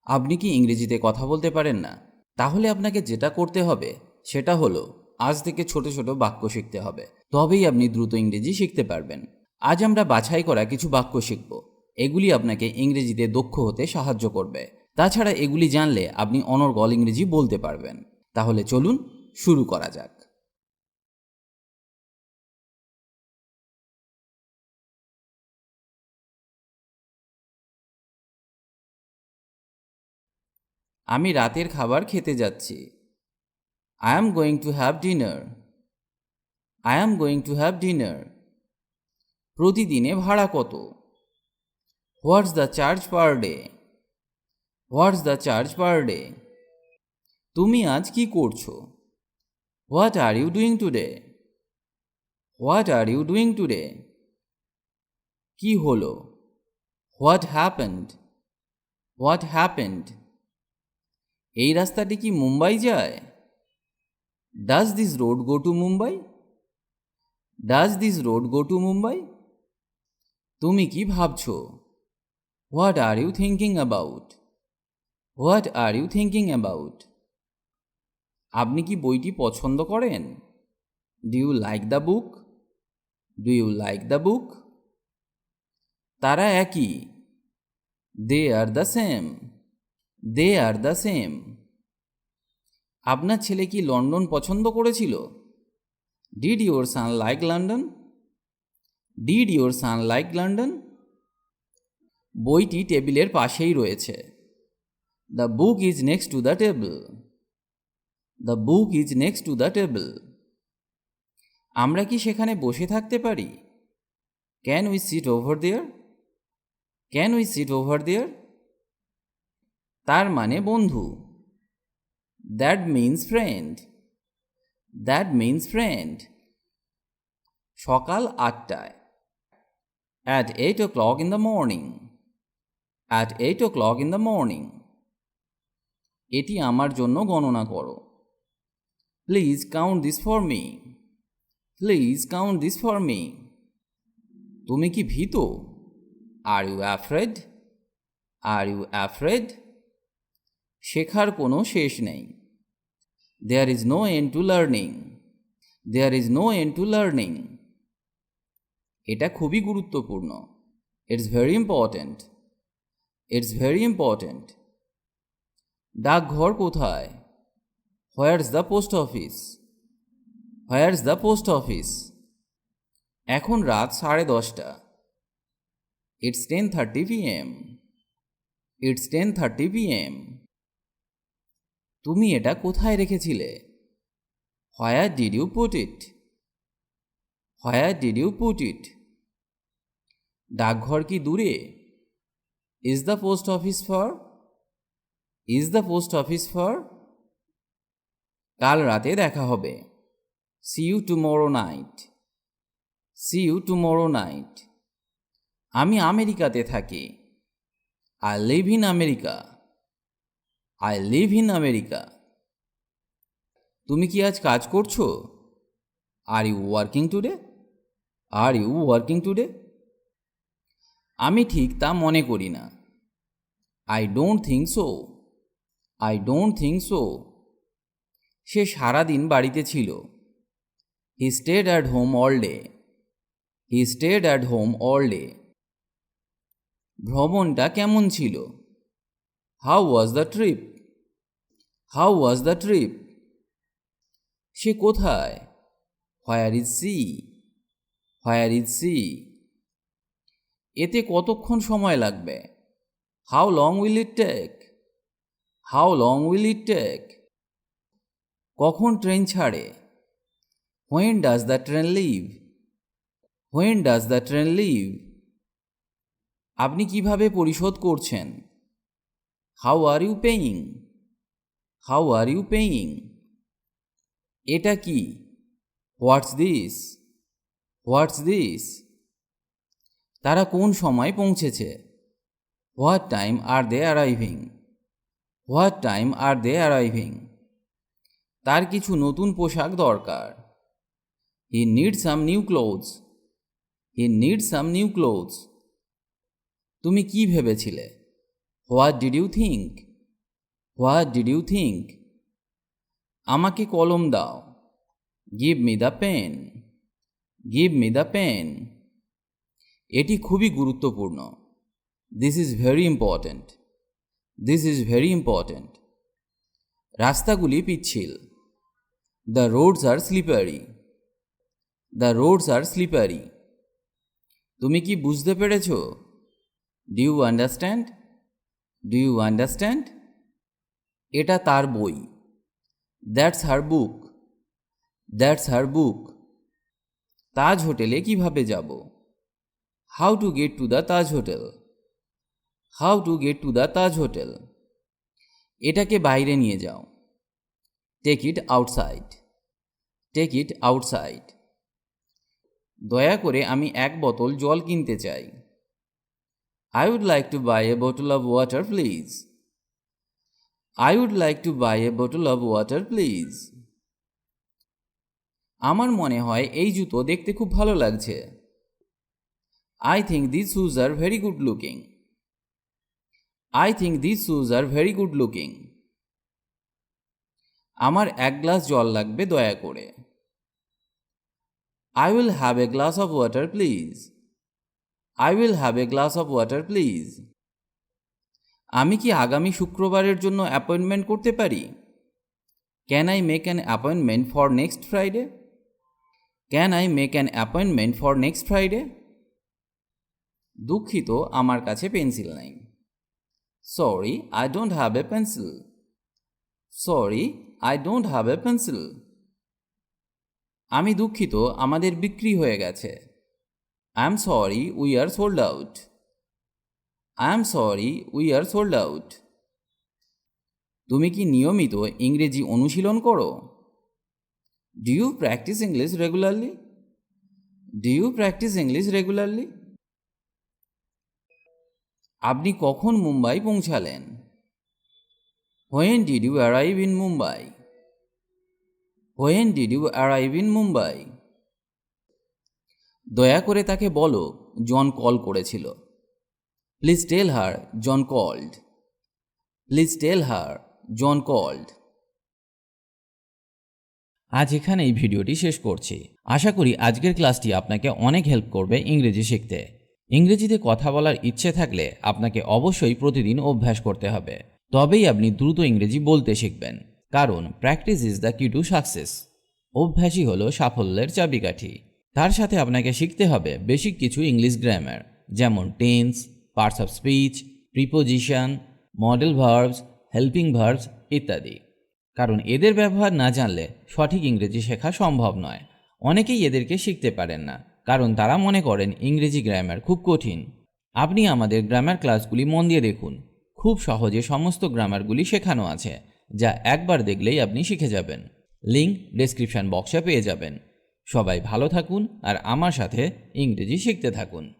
আপনি কি ইংরেজিতে কথা বলতে পারেন না? তাহলে আপনাকে যেটা করতে হবে সেটা হলো আজ থেকে ছোট ছোট বাক্য শিখতে হবে। তবেই আপনি দ্রুত ইংরেজি শিখতে পারবেন। আজ আমরা বাছাই করা কিছু বাক্য শিখব। এগুলি আপনাকে ইংরেজিতে দক্ষ হতে সাহায্য করবে। তাছাড়া এগুলি জানলে আপনি অনর্গল ইংরেজি বলতে পারবেন। তাহলে চলুন শুরু করা যাক। আমি রাতের খাবার খেতে যাচ্ছি। I am going to have dinner. I am going to have dinner. প্রতিদিনে ভাড়া কত? What's the charge per day? What's the charge per day? তুমি আজ কি করছো? What are you doing today? What are you doing today? কি হলো? What happened? What happened? এই রাস্তাটি কি মুম্বাই যায়? Does this road go to Mumbai? Does this road go to Mumbai? তুমি কি ভাবছো? What are you thinking about? What are you thinking about? আপনি কি বইটি পছন্দ করেন? Do you like the book? Do you like the book? তারা একই। They are the same. They are the same. আপনার ছেলে কি লন্ডন পছন্দ করেছিল? Did your son like London? Did your son like London? বইটি টেবিলের পাশেই রয়েছে। The book is next to the table. The book is next to the table. আমরা কি সেখানে বসে থাকতে পারি? Can we sit over there? Can we sit over there? তার মানে বন্ধু। That means friend. That means friend. সকাল 8টায়। At 8 o'clock in the morning. At 8 o'clock in the morning. এটি আমার জন্য গণনা করো। Please count this for me. Please count this for me. তুমি কি ভীত? Are you afraid? Are you afraid? শেখার কোনো শেষ নেই। There is no end to learning. There is no end to learning. এটা খুবই গুরুত্বপূর্ণ। It's very important. It's very important. ডাকঘর কোথায়? Where's the post office? Where's the post office? এখন রাত 10:30। It's 10:30 p.m. It's 10:30 p.m. তুমি এটা কোথায় রেখেছিলে? Where did you put it? Where did you put it? ডাকঘর কি দূরে? Is the post office far? Is the post office far? কাল রাতে দেখা হবে। See you tomorrow night. See you tomorrow night. আমি আমেরিকাতে থাকি। I live in America. I live in America. তুমি কি আজ কাজ করছো? Are you working today? Are you working today? আমি ঠিক তা মনে করি না। I don't think so. I don't think so. সে সারাদিন বাড়িতে ছিল। He stayed at home all day. He stayed at home all day. ভ্রমণটা কেমন ছিল? How was the trip? How was the trip? সে কোথায়? Where is she? Where is she? এতে কতক্ষণ সময় লাগবে? How long will it take? How long will it take? কখন train ছাড়ে? When does the train leave? When does the train leave? আপনি কিভাবে পরিশোধ করছেন? How are you paying? How are you paying? এটা কি? What's this? What's this? তারা কোন সময় পৌঁছেছে? What time are they arriving? What time are they arriving? তার কিছু নতুন পোশাক দরকার। He needs some new clothes. He needs some new clothes. তুমি কি ভেবেছিলে? What did you think? What did you think? আমাকে কলম দাও। Give me the pen. Give me the pen. এটি খুবই গুরুত্বপূর্ণ। This is very important. This is very important. রাস্তাগুলি পিচ্ছিল। The roads are slippery. The roads are slippery. তুমি কি বুঝতে পেরেছ? Do you understand? Do you understand? এটা তার বই। That's her book. দ্যাটস হার বুক। তাজ হোটেলে কিভাবে যাব? How to get to the Taj hotel. How to get to the Taj hotel. এটাকে বাইরে নিয়ে যাও। Take it outside. Take it outside. দয়া করে আমি এক বোতল জল কিনতে চাই। I would like to buy a bottle of water please. I would like to buy a bottle of water please. আমার মনে হয় এই জুতো দেখতে খুব ভালো লাগছে। I think this shoes are very good looking. I think this shoes are very good looking. আমার এক গ্লাস জল লাগবে দয়া করে। I will have a glass of water please. I will have a glass of water please. আমি কি আগামী শুক্রবারের জন্য অ্যাপয়েন্টমেন্ট করতে পারি? Can I make an appointment for next Friday? Can I make an appointment for next Friday? দুঃখিত, আমার কাছে পেন্সিল নেই। Sorry, I don't have a pencil. Sorry, I don't have a pencil. আমি দুঃখিত, আমাদের বিক্রি হয়ে গেছে। I am sorry, we are sold out. I am sorry, we are sold out. তুমি কি নিয়মিত ইংরেজি অনুশীলন করো? Do you practice English regularly? Do you practice English regularly? আপনি কখন মুম্বাই পৌঁছালেন? When did you arrive in Mumbai? When did you arrive in Mumbai? দয়া করে তাকে বলো জন কল করেছিল। Please tell her John called. Please tell her John called. আজ এখানে এই ভিডিওটি শেষ করছি। আশা করি আজকের ক্লাসটি আপনাকে অনেক হেল্প করবে ইংরেজি শিখতে। ইংরেজিতে কথা বলার ইচ্ছে থাকলে আপনাকে অবশ্যই প্রতিদিন অভ্যাস করতে হবে। তবেই আপনি দ্রুত ইংরেজি বলতে শিখবেন। কারণ প্র্যাকটিস ইজ দ্য কি টু সাকসেস। অভ্যাসই হলো সাফল্যের চাবিকাঠি। তার সাথে আপনাকে শিখতে হবে বেসিক কিছু ইংলিশ গ্রামার, যেমন tense, parts of speech, preposition, model verbs, helping verbs ইত্যাদি। কারণ এদের ব্যবহার না জানলে সঠিক ইংরেজি শেখা সম্ভব নয়। অনেকেই এদেরকে শিখতে পারেন না, কারণ তারা মনে করেন ইংরেজি গ্রামার খুব কঠিন। আপনি আমাদের গ্রামার ক্লাসগুলি মন দিয়ে দেখুন। খুব সহজে সমস্ত গ্রামারগুলি শেখানো আছে, যা একবার দেখলেই আপনি শিখে যাবেন। লিঙ্ক ডেসক্রিপশন বক্সে পেয়ে যাবেন। সবাই ভালো থাকুন আর আমার সাথে ইংরেজি শিখতে থাকুন।